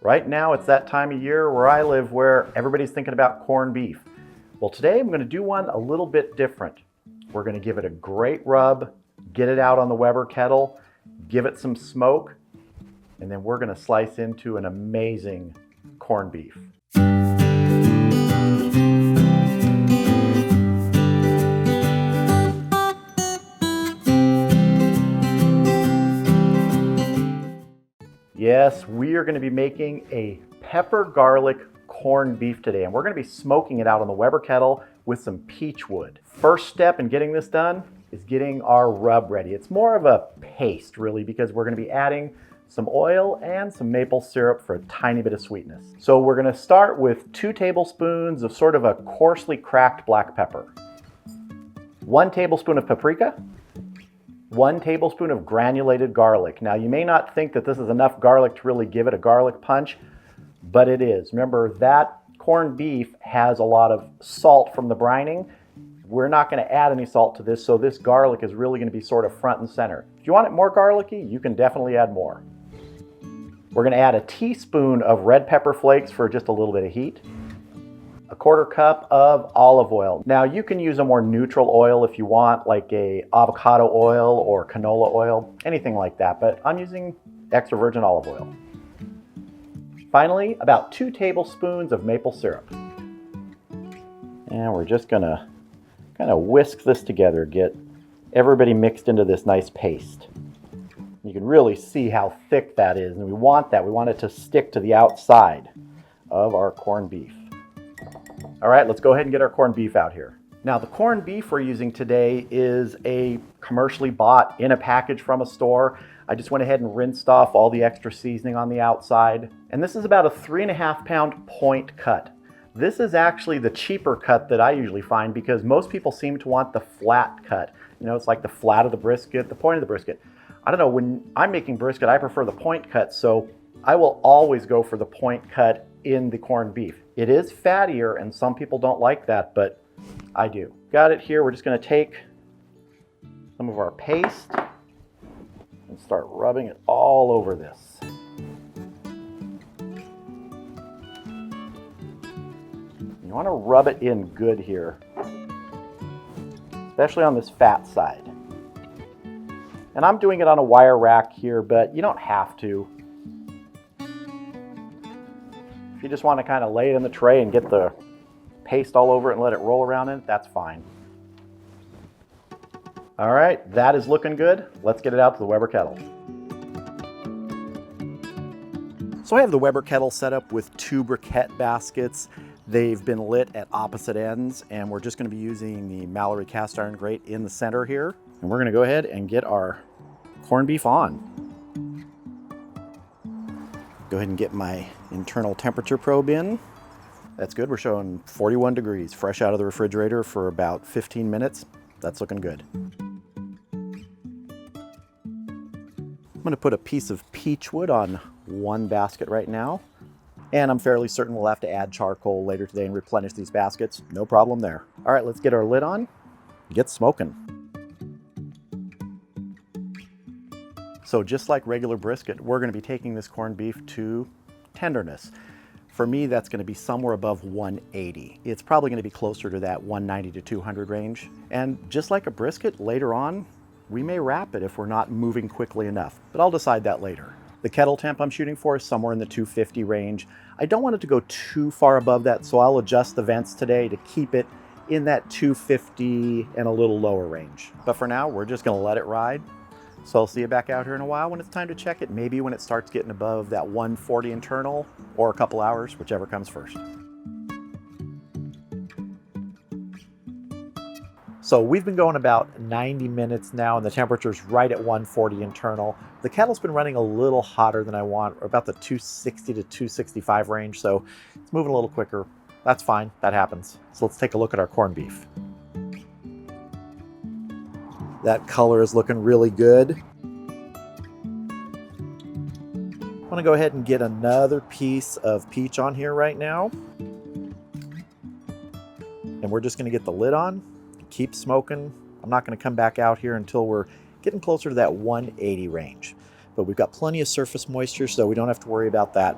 Right now it's that time of year where I live where everybody's thinking about corned beef. Well, today I'm going to do one a little bit different. We're going to give it a great rub, get it out on the Weber kettle, give it some smoke, and then we're going to slice into an amazing corned beef. Yes, we are going to be making a pepper garlic corned beef today, and we're going to be smoking it out on the Weber kettle with some peach wood. First step in getting this done is getting our rub ready. It's more of a paste really, because we're going to be adding some oil and some maple syrup for a tiny bit of sweetness. So we're going to start with 2 tablespoons of sort of a coarsely cracked black pepper, 1 tablespoon of paprika, 1 tablespoon of granulated garlic. Now you may not think that this is enough garlic to really give it a garlic punch, but it is. Remember, that corned beef has a lot of salt from the brining. We're not going to add any salt to this, so this garlic is really going to be sort of front and center. If you want it more garlicky, you can definitely add more. We're going to add a teaspoon of red pepper flakes for just a little bit of heat. A 1/4 cup of olive oil. Now you can use a more neutral oil if you want, like a avocado oil or canola oil, anything like that, but I'm using extra virgin olive oil. Finally, about 2 tablespoons of maple syrup. And we're just gonna kind of whisk this together, get everybody mixed into this nice paste. You can really see how thick that is, and we want that. We want it to stick to the outside of our corned beef. All right, let's go ahead and get our corned beef out here. Now, the corned beef we're using today is a commercially bought in a package from a store. I just went ahead and rinsed off all the extra seasoning on the outside. And this is about a 3.5 pound point cut. This is actually the cheaper cut that I usually find because most people seem to want the flat cut. You know, it's like the flat of the brisket, the point of the brisket. I don't know, when I'm making brisket, I prefer the point cut, so I will always go for the point cut in the corned beef. It is fattier and some people don't like that, but I do. Got it here. We're just going to take some of our paste and start rubbing it all over this. You want to rub it in good here, especially on this fat side. And I'm doing it on a wire rack here, but you don't have to. If you just want to kind of lay it in the tray and get the paste all over it and let it roll around in it, that's fine. All right, that is looking good. Let's get it out to the Weber kettle. So I have the Weber kettle set up with 2 briquette baskets. They've been lit at opposite ends, and we're just going to be using the Mallory cast iron grate in the center here. And we're going to go ahead and get our corned beef on. Go ahead and get my internal temperature probe in. That's good. We're showing 41 degrees, fresh out of the refrigerator for about 15 minutes. That's looking good. I'm going to put a piece of peach wood on 1 basket right now. And I'm fairly certain we'll have to add charcoal later today and replenish these baskets. No problem there. All right, let's get our lid on and get smoking. So just like regular brisket, we're going to be taking this corned beef to tenderness. For me, that's going to be somewhere above 180. It's probably going to be closer to that 190 to 200 range. And just like a brisket, later on, we may wrap it if we're not moving quickly enough, but I'll decide that later. The kettle temp I'm shooting for is somewhere in the 250 range. I don't want it to go too far above that, so I'll adjust the vents today to keep it in that 250 and a little lower range. But for now, we're just going to let it ride. So I'll see you back out here in a while when it's time to check it, maybe when it starts getting above that 140 internal, or a couple hours, whichever comes first. So we've been going about 90 minutes now, and the temperature's right at 140 internal. The kettle's been running a little hotter than I want, about the 260 to 265 range, so it's moving a little quicker. That's fine, that happens. So let's take a look at our corned beef. That color is looking really good. I'm gonna go ahead and get another piece of peach on here right now. And we're just gonna get the lid on, keep smoking. I'm not gonna come back out here until we're getting closer to that 180 range. But we've got plenty of surface moisture, so we don't have to worry about that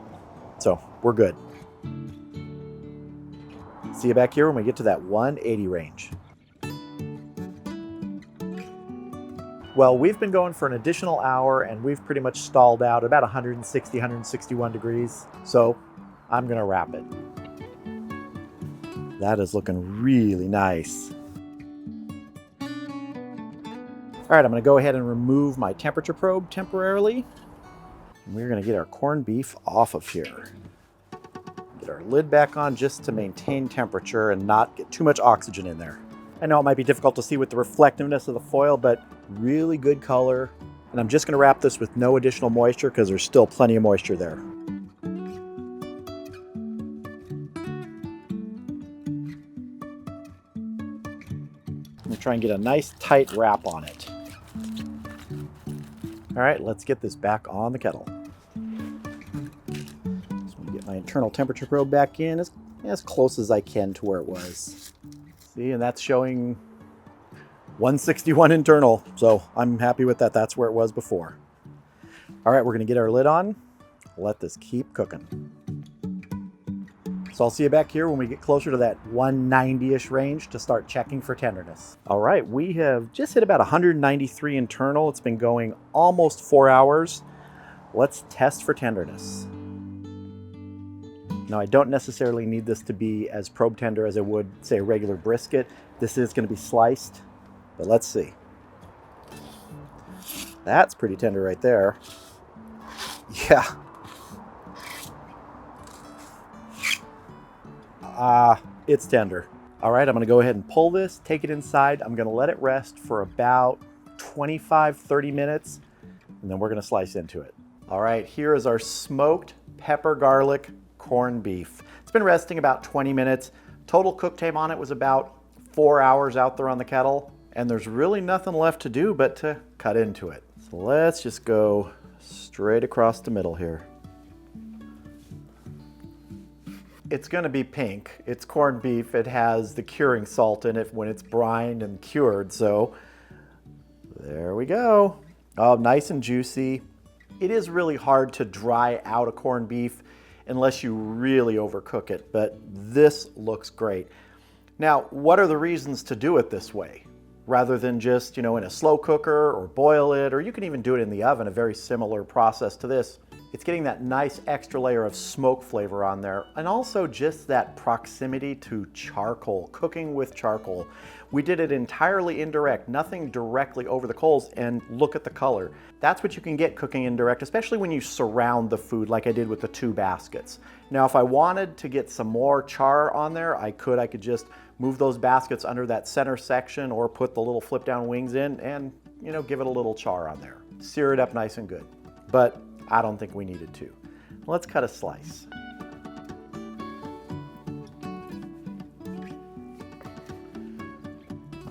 So we're good. See you back here when we get to that 180 range. Well, we've been going for an additional hour and we've pretty much stalled out about 160, 161 degrees. So I'm gonna wrap it. That is looking really nice. All right, I'm gonna go ahead and remove my temperature probe temporarily. And we're gonna get our corned beef off of here. Get our lid back on just to maintain temperature and not get too much oxygen in there. I know it might be difficult to see with the reflectiveness of the foil, but really good color. And I'm just gonna wrap this with no additional moisture because there's still plenty of moisture there. I'm gonna try and get a nice tight wrap on it. All right, let's get this back on the kettle. Just want to get my internal temperature probe back in as close as I can to where it was. See, and that's showing 161 internal, so I'm happy with that. That's where it was before. All right, we're gonna get our lid on. Let this keep cooking. So I'll see you back here when we get closer to that 190-ish range to start checking for tenderness. All right, we have just hit about 193 internal. It's been going almost 4 hours. Let's test for tenderness. Now, I don't necessarily need this to be as probe tender as I would, say, a regular brisket. This is going to be sliced, but let's see. That's pretty tender right there. Yeah. It's tender. All right, I'm going to go ahead and pull this, take it inside. I'm going to let it rest for about 25, 30 minutes, and then we're going to slice into it. All right, here is our smoked pepper garlic corned beef. It's been resting about 20 minutes. Total cook time on it was about 4 hours out there on the kettle, and there's really nothing left to do but to cut into it. So let's just go straight across the middle here. It's gonna be pink. It's corned beef. It has the curing salt in it when it's brined and cured, so there we go. Oh, nice and juicy. It is really hard to dry out a corned beef unless you really overcook it, but this looks great. Now, what are the reasons to do it this way? Rather than just, in a slow cooker or boil it, or you can even do it in the oven, a very similar process to this. It's getting that nice extra layer of smoke flavor on there, and also just that proximity to charcoal, cooking with charcoal. We did it entirely indirect, nothing directly over the coals, and look at the color. That's what you can get cooking indirect, especially when you surround the food like I did with the 2 baskets. Now, if I wanted to get some more char on there, I could just move those baskets under that center section or put the little flip down wings in and, give it a little char on there. Sear it up nice and good. But I don't think we needed to. Let's cut a slice.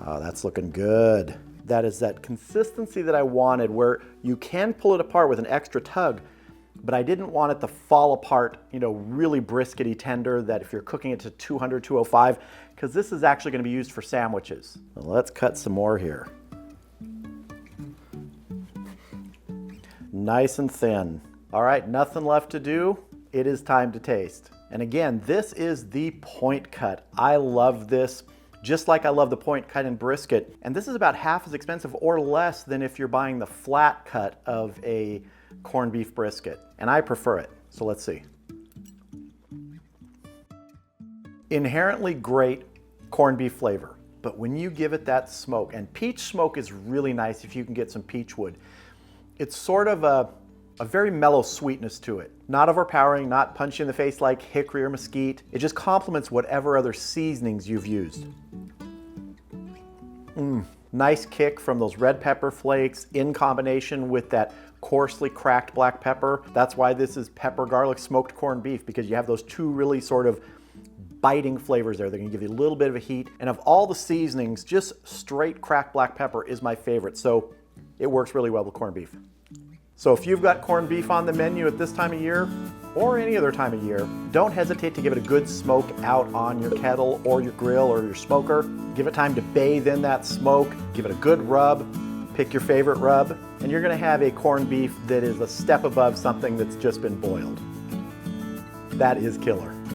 Oh, that's looking good. That is that consistency that I wanted where you can pull it apart with an extra tug, but I didn't want it to fall apart, really briskety tender that if you're cooking it to 200, 205, because this is actually going to be used for sandwiches. Well, let's cut some more here. Nice and thin. All right, nothing left to do. It is time to taste. And again, this is the point cut. I love this, just like I love the point cut in brisket. And this is about half as expensive or less than if you're buying the flat cut of a corned beef brisket. And I prefer it, so let's see. Inherently great corned beef flavor, but when you give it that smoke, and peach smoke is really nice if you can get some peach wood. It's sort of a very mellow sweetness to it. Not overpowering, not punch you in the face like hickory or mesquite. It just complements whatever other seasonings you've used. Nice kick from those red pepper flakes in combination with that coarsely cracked black pepper. That's why this is pepper garlic smoked corned beef, because you have those 2 really sort of biting flavors there. They're gonna give you a little bit of a heat. And of all the seasonings, just straight cracked black pepper is my favorite. So it works really well with corned beef. So if you've got corned beef on the menu at this time of year, or any other time of year, don't hesitate to give it a good smoke out on your kettle or your grill or your smoker. Give it time to bathe in that smoke, give it a good rub, pick your favorite rub, and you're gonna have a corned beef that is a step above something that's just been boiled. That is killer.